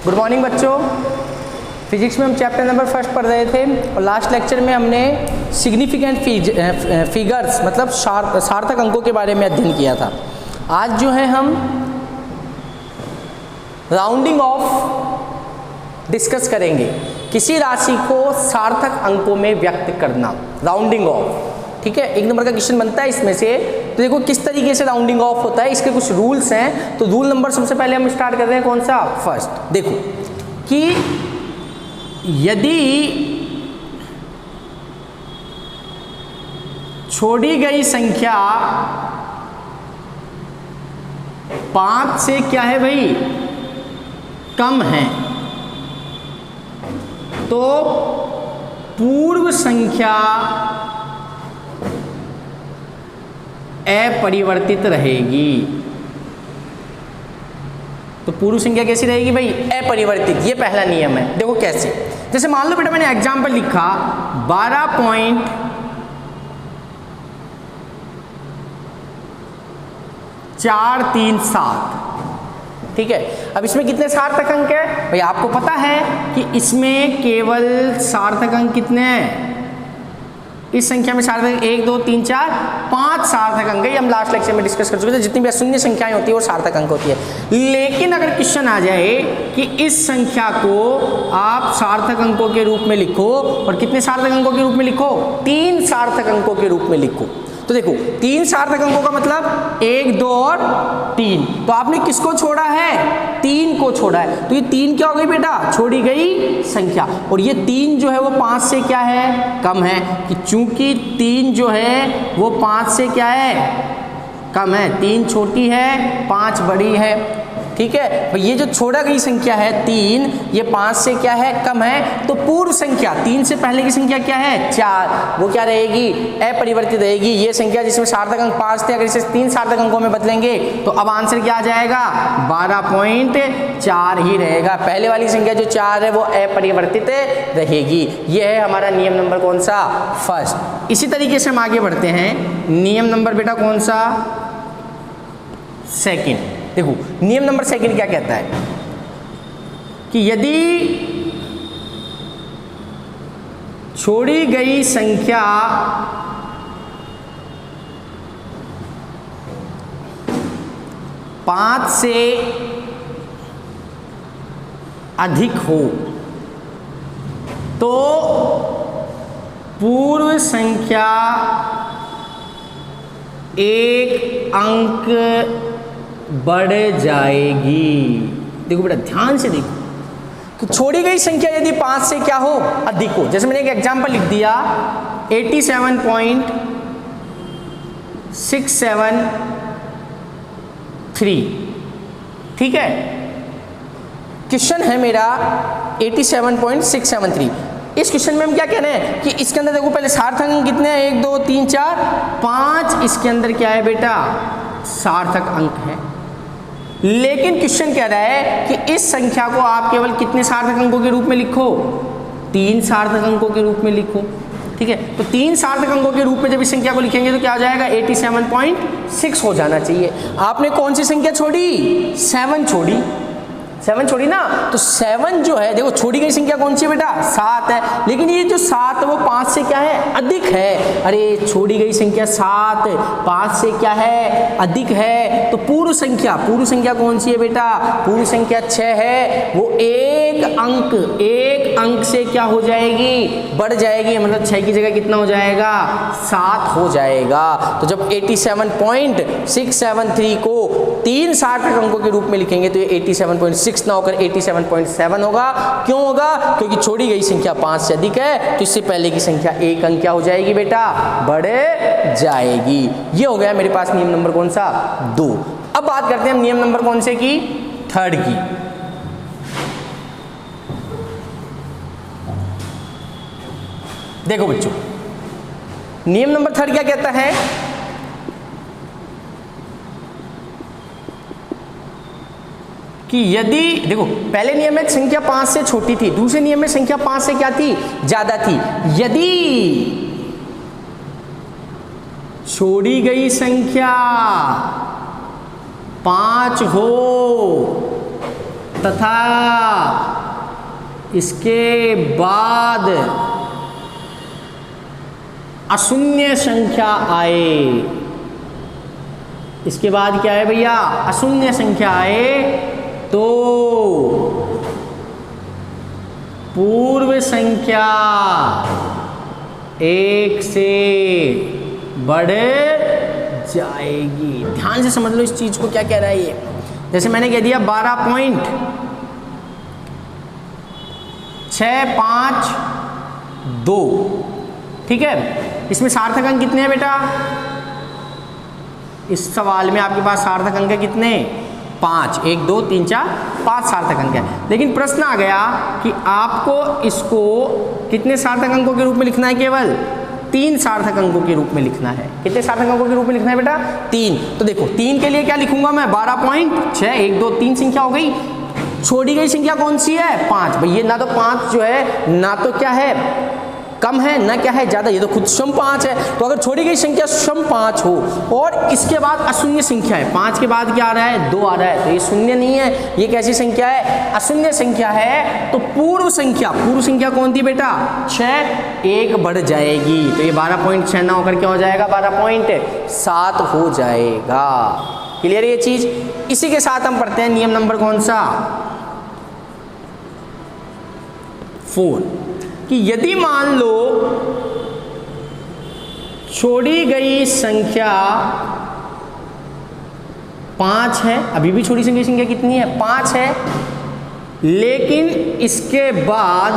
Good morning बच्चों। Physics में हम चैप्टर नंबर फर्स्ट पढ़ रहे थे और लास्ट लेक्चर में हमने सिग्निफिकेंट फिगर्स मतलब सार्थक अंकों के बारे में अध्ययन किया था। आज जो है हम राउंडिंग ऑफ डिस्कस करेंगे, किसी राशि को सार्थक अंकों में व्यक्त करना, राउंडिंग ऑफ। ठीक है, एक नंबर का क्वेश्चन बनता है इसमें से। तो देखो किस तरीके से राउंडिंग ऑफ होता है, इसके कुछ रूल्स हैं। तो रूल नंबर सबसे पहले हम स्टार्ट कर रहे हैं, कौन सा? फर्स्ट। देखो कि यदि छोड़ी गई संख्या 5 से क्या है भाई, कम है, तो पूर्व संख्या अपरिवर्तित रहेगी। तो पूर्व संख्या कैसी रहेगी भाई? अपरिवर्तित। ये पहला नियम है। देखो कैसे, जैसे मान लो बेटा मैंने एग्जाम्पल लिखा 12.437। ठीक है, अब इसमें कितने सार्थक अंक है भाई? आपको पता है कि इसमें केवल सार्थक अंक कितने हैं? इस संख्या में सार्थक 1 2 3 4 5 सार्थक अंक है। हम लास्ट लेक्चर में डिस्कस कर चुके थे। जितनी भी शून्य संख्याएं होती है वो सार्थक अंक होती है। लेकिन अगर क्वेश्चन आ जाए कि इस संख्या को आप सार्थक अंकों के रूप में लिखो, और कितने सार्थक अंकों के रूप में लिखो? 3 सार्थक अंकों के रूप में लिखो। तो देखो 3 सार्थक अंकों का मतलब 1 2 और 3। तो आपने किसको छोड़ा है? 3 को छोड़ा है। तो ये 3 क्या हो गई बेटा? छोड़ी गई संख्या। और ये 3 जो है वो 5 से क्या है? कम है। कि चूंकि 3 जो है वो 5 से क्या है? कम है। 3 छोटी है, 5 बड़ी है। ठीक है, तो ये जो छोड़ा गई संख्या है 3, ये 5 से क्या है? कम है। तो पूर्व संख्या 3 से पहले की संख्या क्या है? 4, वो क्या रहेगी? अपरिवर्तित रहेगी। ये संख्या जिसमें सार्थक अंक 5 थे, अगर इसे 3 सार्थक अंकों में बदलेंगे तो अब आंसर क्या आ जाएगा? 12.4 ही रहेगा। पहले वाली संख्या जो 4 है वो अपरिवर्तित रहेगी। ये है हमारा नियम नंबर कौन सा? फर्स्ट। इसी तरीके से हम आगे बढ़ते हैं। नियम नंबर बेटा कौन सा? सेकंड। देखो नियम नंबर सेकंड क्या कहता है कि यदि छोड़ी गई संख्या पांच से अधिक हो तो पूर्व संख्या एक अंक बढ़ जाएगी। देखो बेटा ध्यान से देखो कि छोड़ी गई संख्या यदि 5 से क्या हो? अधिक हो। जैसे मैंने एक एग्जांपल लिख दिया 87.673। ठीक है, क्वेश्चन है मेरा 87.673। इस क्वेश्चन में हम क्या कह रहे हैं कि इसके अंदर देखो पहले सार्थक अंक कितने हैं? 1 2 3 4 5। इसके अंदर क्या है बेटा? सार्थक अंक है। लेकिन क्वेश्चन कह रहा है कि इस संख्या को आप केवल कितने सार्थक अंकों के रूप में लिखो? 3 सार्थक अंकों के रूप में लिखो। ठीक है, तो 3 सार्थक अंकों के रूप में जब इस संख्या को लिखेंगे तो क्या हो जाएगा? 87.6 हो जाना चाहिए। आपने कौन सी संख्या छोड़ी? 7 छोड़ी। 7 छोड़ी ना। तो 7 जो है, देखो छोड़ी गई संख्या कौन सी है बेटा? 7 है। लेकिन ये जो 7 है वो 5 से क्या है? अधिक है। अरे छोड़ी गई संख्या 7 5 से क्या है? अधिक है। तो पूर्व संख्या कौन सी है बेटा? पूर्व संख्या 6 है। वो एक अंक से क्या हो जाएगी? बढ़ जाएगी। मतलब 6 की जगह कितना हो जाएगा? 7 हो जाएगा। तो जब 87.673 को 3 सार्थक अंकों के रूप में लिखेंगे तो ये 87.6 ना होकर 87.7 होगा। क्यों होगा? क्योंकि छोड़ी गई संख्या 5 से अधिक है। तो इससे पहले की संख्या एक अंक क्या हो जाएगी बेटा? बढ़ जाएगी। ये हो गया मेरे पास नियम नंबर कौन सा? 2। अब बात करते हैं हम नियम नंबर कौन से की? थर्ड की। देखो बच्चों नियम नंबर थर्ड क्या कहता है कि यदि देखो पहले नियम में संख्या 5 से छोटी थी, दूसरे नियम में संख्या 5 से क्या थी? ज्यादा थी। यदि छोड़ी गई संख्या 5 हो तथा इसके बाद अशून्य संख्या आए, इसके बाद क्या है भैया, अशून्य संख्या आए, तो पूर्व संख्या 1 से बढ़ जाएगी। ध्यान से समझ लो इस चीज को, क्या कह रहा है ये। जैसे मैंने कह दिया 12.652, ठीक है। इसमें सार्थक अंक कितने हैं बेटा, इस सवाल में आपके पास सार्थक अंक है कितने, 5, 1 2 3 4 5 सार्थक अंक है। लेकिन प्रश्न आ गया कि आपको इसको कितने सार्थक अंकों के रूप में लिखना है, केवल 3 सार्थक अंकों के रूप में लिखना है। कितने सार्थक अंकों के रूप में लिखना है बेटा, 3। तो देखो 3 के लिए क्या लिखूंगा मैं, 12.6, 1 2 3 संख्या हो गई। छोड़ी गई संख्या कौन सी है, 5। भाई ये ना तो 5 जो है ना तो क्या है कम है ना क्या है ज़्यादा, ये तो खुद स्वयं 5 है। तो अगर छोड़ी गई संख्या स्वयं 5 हो और इसके बाद अशून्य संख्या है, 5 के बाद क्या आ रहा है, 2 आ रहा है, तो ये शून्य नहीं है, ये कैसी संख्या है, अशून्य संख्या है। तो पूर्व संख्या कौन थी बेटा, 6, 1 बढ़ जाएगी, तो ये 12.6 ना होकर क्या हो जाएगा, 12.7 हो जाएगा। क्लियर ये चीज। इसी के साथ हम पढ़ते हैं नियम नंबर कौन सा, 4, कि यदि मान लो छोड़ी गई संख्या 5 है, अभी भी छोड़ी गई संख्या कितनी है, 5 है, लेकिन इसके बाद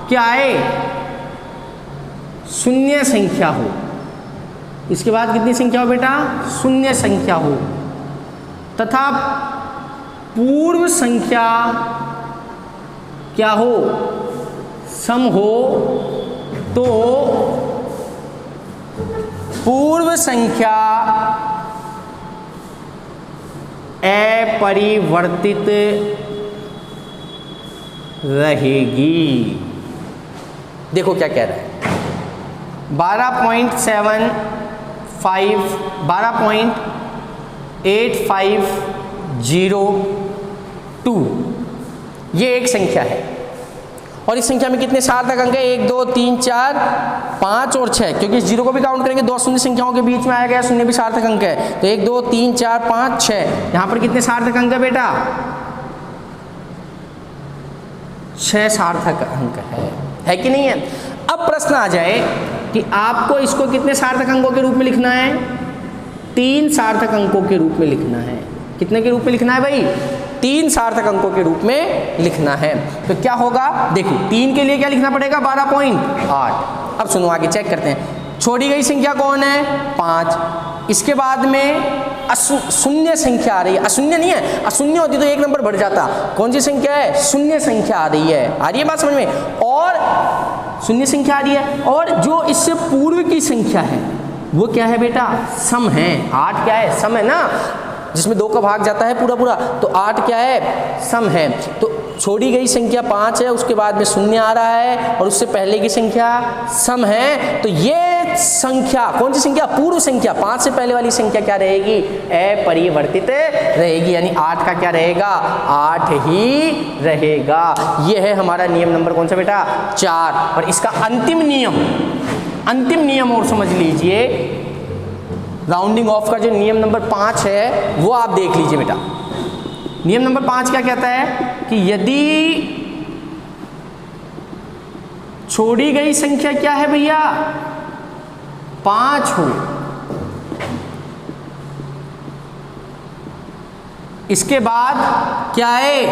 क्या है, शून्य संख्या हो। इसके बाद कितनी संख्या हो बेटा, शून्य संख्या हो, तथा पूर्व संख्या क्या हो, सम हो, तो पूर्व संख्या अपरिवर्तित रहेगी। देखो क्या कह रहा है, 12.8502 ये एक संख्या है, और इस संख्या में कितने सार्थक अंक है, 1 2 3 4 5 और 6, क्योंकि इस जीरो को भी काउंट करेंगे, 2 शून्य संख्याओं के बीच में आया गया, शून्य भी सार्थक अंक है। तो 1 2 3 4 5 6, यहाँ पर कितने सार्थक अंक है बेटा, 6 सार्थक अंक है कि नहीं है। अब प्रश्न आ जाए कि आपको इसको कितने सार्थक अंकों के रूप में लिखना है, 3 सार्थक अंकों के रूप में लिखना है। कितने के रूप में लिखना है भाई, 3 सार्थक अंकों के रूप में लिखना है। तो क्या होगा, देखो 3 के लिए क्या लिखना पड़ेगा, 12.8। अब सुनो आगे चेक करते हैं, छोड़ी गई संख्या कौन है, 5, इसके बाद में शून्य संख्या आ रही है, अशून्य नहीं है, अशून्य होती तो 1 नंबर बढ़ जाता। कौन सी संख्या है, शून्य संख्या आ रही है बात समझ में, और शून्य संख्या आ रही है, और जो इससे पूर्व की संख्या है वो क्या है बेटा, सम है। 8 क्या है, सम है ना, जिसमें 2 का भाग जाता है पूरा पूरा, तो 8 क्या है, सम है। तो छोड़ी गई संख्या 5 है, उसके बाद में शून्य आ रहा है, और उससे पहले की संख्या सम है। तो ये संख्या कौन सी संख्या, पूर्व संख्या, 5 से पहले वाली संख्या क्या रहेगी, अपरिवर्तित रहेगी, यानी 8 का क्या रहेगा, 8 ही रहेगा। ये है हमारा नियम नंबर कौन सा बेटा, 4। और इसका अंतिम नियम और समझ लीजिए, राउंडिंग ऑफ का जो नियम नंबर 5 है वो आप देख लीजिए बेटा। नियम नंबर 5 क्या कहता है कि यदि छोड़ी गई संख्या क्या है भैया, 5 हो, इसके बाद क्या है,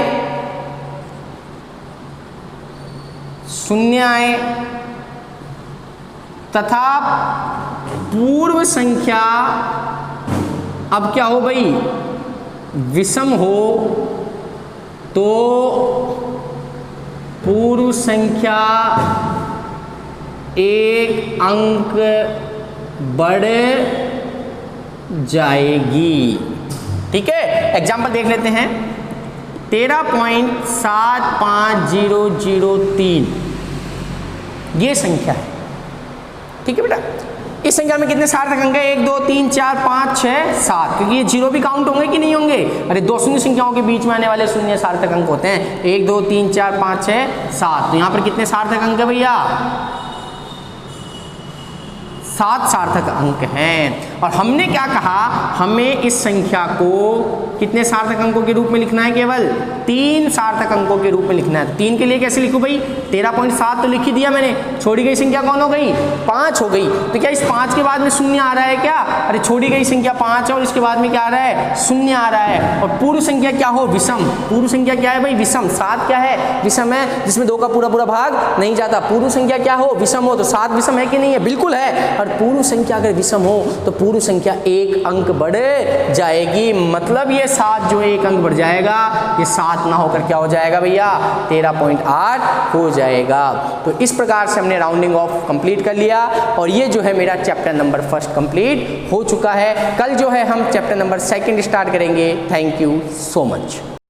शून्य आए, तथा पूर्व संख्या अब क्या हो भाई, विषम हो, तो पूर्व संख्या 1 अंक बढ़ जाएगी। ठीक है, एग्जाम्पल देख लेते हैं। 13.75003 ये संख्या है, ठीक है बेटा। इस संख्या में कितने सार्थक अंक है? 1 2 3 4 5 6 7, क्योंकि ये जीरो भी काउंट होंगे कि नहीं होंगे? अरे दो शून्य संख्याओं के बीच में आने वाले शून्य सार्थक अंक होते हैं। 1 2 3 4 5 6 7, तो यहाँ पर कितने सार्थक अंक है भैया? 7 सार्थक अंक हैं। और हमने क्या कहा, हमें इस संख्या को कितने सार्थक अंकों के रूप में लिखना है? केवल 3 सार्थक अंकों के रूप में लिखना है। 3 के लिए कैसे लिखूं भाई? 13.7 तो लिख ही दिया मैंने। छोड़ी गई संख्या कौन हो गई? 5 हो गई। तो क्या इस 5 के बाद में शून्य आ रहा है क्या? अरे छोड़ी गई संख्या 5 है और इसके बाद में क्या आ रहा है? शून्य आ रहा है। और पूर्ण संख्या क्या हो? विषम। पूर्ण संख्या क्या है भाई? विषम। 7 क्या है? विषम है, जिसमें 2 का पूरा पूरा भाग नहीं जाता। पूर्ण संख्या क्या हो? विषम हो। तो 7 विषम है कि नहीं है? बिल्कुल है। और पूर्ण संख्या अगर विषम हो तो पूर्ण संख्या 1 अंक बढ़ जाएगी। मतलब ये 7 जो 1 अंक बढ़ जाएगा, ये 7 ना होकर क्या हो जाएगा भैया? 13.8 हो जाएगा। तो इस प्रकार से हमने राउंडिंग ऑफ कंप्लीट कर लिया और ये जो है मेरा चैप्टर नंबर 1 कंप्लीट हो चुका है। कल जो है हम चैप्टर नंबर 2 स्टार्ट करेंगे। Thank you so much.